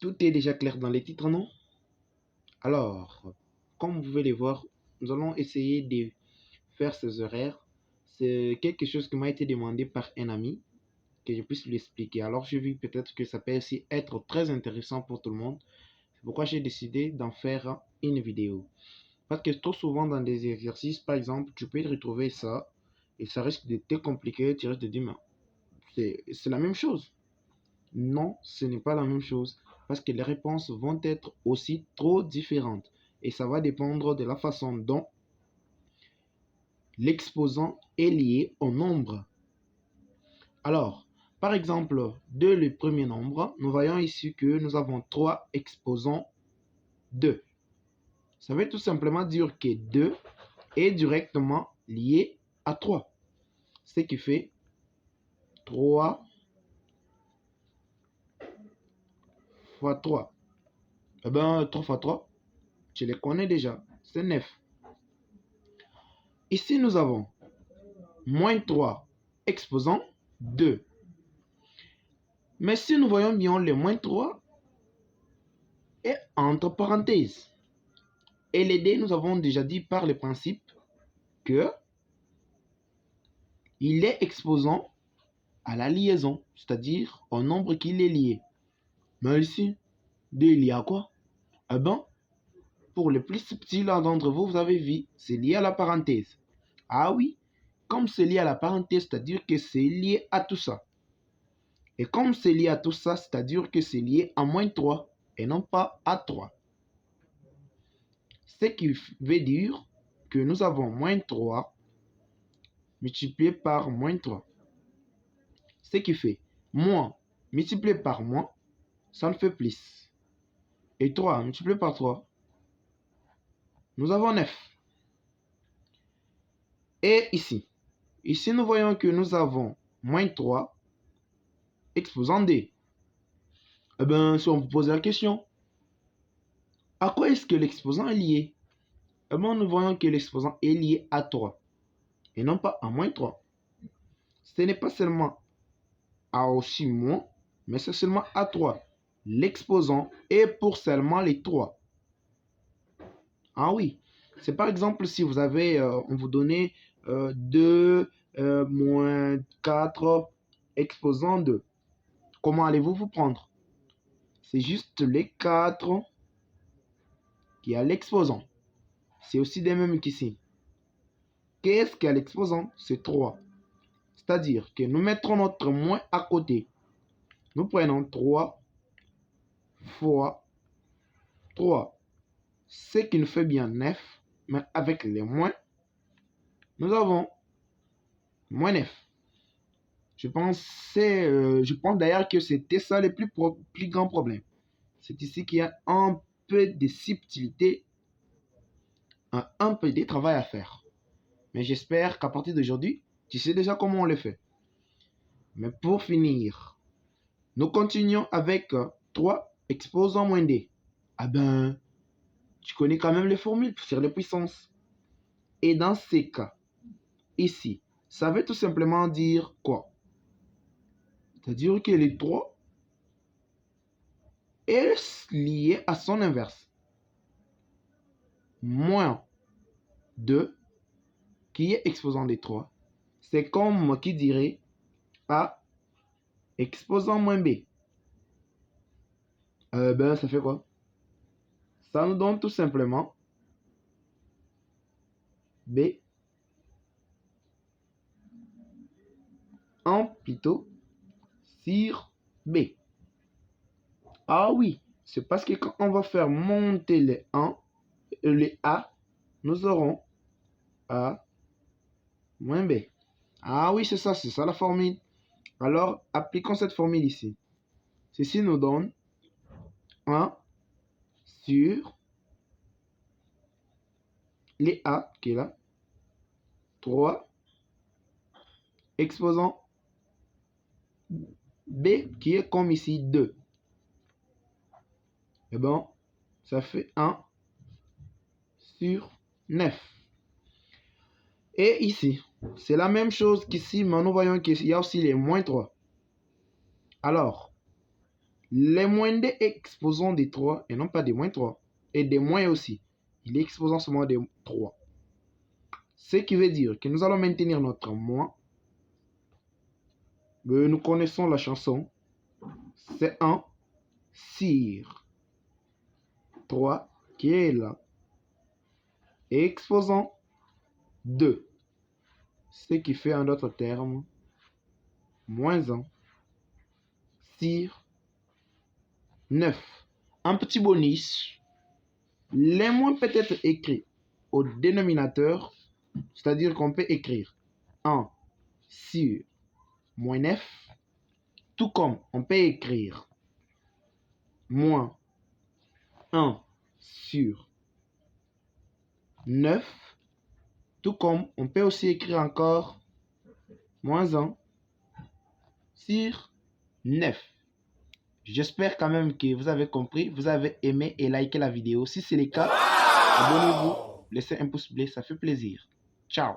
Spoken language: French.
Tout est déjà clair dans les titres, non? Alors, comme vous pouvez le voir, nous allons essayer de faire ces horaires. C'est quelque chose qui m'a été demandé par un ami, que je puisse lui expliquer. Alors, je vis peut-être que ça peut aussi être très intéressant pour tout le monde. C'est pourquoi j'ai décidé d'en faire une vidéo. Parce que trop souvent dans des exercices, par exemple, tu peux retrouver ça et ça risque de te compliquer. Tu risques de dire, mais c'est la même chose. Non, ce n'est pas la même chose parce que les réponses vont être aussi trop différentes et ça va dépendre de la façon dont l'exposant est lié au nombre. Alors, par exemple, de le premier nombre, nous voyons ici que nous avons 3 exposants 2. Ça veut tout simplement dire que 2 est directement lié à 3. Ce qui fait 3 fois 3. Eh bien, 3 fois 3, tu les connais déjà, c'est 9. Ici, nous avons moins 3 exposant 2. Mais si nous voyons bien, le moins 3 est entre parenthèses. Et les D, nous avons déjà dit par le principe que il est exposant à la liaison, c'est-à-dire au nombre qu'il est lié. Mais ici, D est lié à quoi? Eh bien, pour les plus subtils d'entre vous, vous avez vu, c'est lié à la parenthèse. Ah oui, comme c'est lié à la parenthèse, c'est-à-dire que c'est lié à tout ça. Et comme c'est lié à tout ça, c'est-à-dire que c'est lié à moins 3 et non pas à 3. Ce qui veut dire que nous avons moins 3 multiplié par moins 3. Ce qui fait moins multiplié par moins, ça nous fait plus. Et 3 multiplié par 3, nous avons 9. Et ici, nous voyons que nous avons moins 3 exposant D. Eh bien, si on vous pose la question, à quoi est-ce que l'exposant est lié? Eh bien, nous voyons que l'exposant est lié à 3 et non pas à moins 3. Ce n'est pas seulement à aussi moins, mais c'est seulement à 3. L'exposant est pour seulement les 3. Ah oui, c'est par exemple si vous avez, on vous donnait 2 moins 4 exposant 2. Comment allez-vous vous prendre? C'est juste les 4 qui a l'exposant. C'est aussi des mêmes qu'ici. Qu'est-ce qu'il y a l'exposant? C'est 3. C'est-à-dire que nous mettrons notre moins à côté. Nous prenons 3 fois 3. Ce qui nous fait bien 9. Mais avec les moins, nous avons moins 9. Je pense d'ailleurs que c'était ça le plus grand problème. C'est ici qu'il y a un peu de subtilité, un peu de travail à faire. Mais j'espère qu'à partir d'aujourd'hui, tu sais déjà comment on le fait. Mais pour finir, nous continuons avec 3 exposant moins d. Ah ben, tu connais quand même les formules pour faire les puissances. Et dans ces cas, ici, ça veut tout simplement dire quoi? C'est-à-dire que les 3 est lié à son inverse. Moins 2, qui est exposant des 3. C'est comme qui dirait A exposant moins B. Ben, ça fait quoi? Ça nous donne tout simplement B en plutôt sur B. Ah oui, c'est parce que quand on va faire monter les A, nous aurons A moins B. Ah oui, c'est ça la formule. Alors, appliquons cette formule ici. Ceci nous donne 1 sur les A qui est là, 3 exposant B qui est comme ici 2. Et bon, ça fait 1 sur 9. Et ici, c'est la même chose qu'ici, mais nous voyons qu'il y a aussi les moins 3. Alors, Les moins d exposant des 3 et non pas des moins 3. Et des moins aussi. Il est exposant seulement des 3. Ce qui veut dire que nous allons maintenir notre moins. Nous connaissons la chanson. C'est 1 sur 3 qui est là. Et exposant 2. Ce qui fait en d'autres termes moins 1 sur 9. Un petit bonus. Les moins peut être écrit au dénominateur, c'est-à-dire qu'on peut écrire 1 sur moins 9, tout comme on peut écrire moins 1 sur 9, tout comme on peut aussi écrire encore moins 1 sur 9. J'espère quand même que vous avez compris, vous avez aimé et liké la vidéo. Si c'est le cas, abonnez-vous, laissez un pouce bleu, ça fait plaisir. Ciao.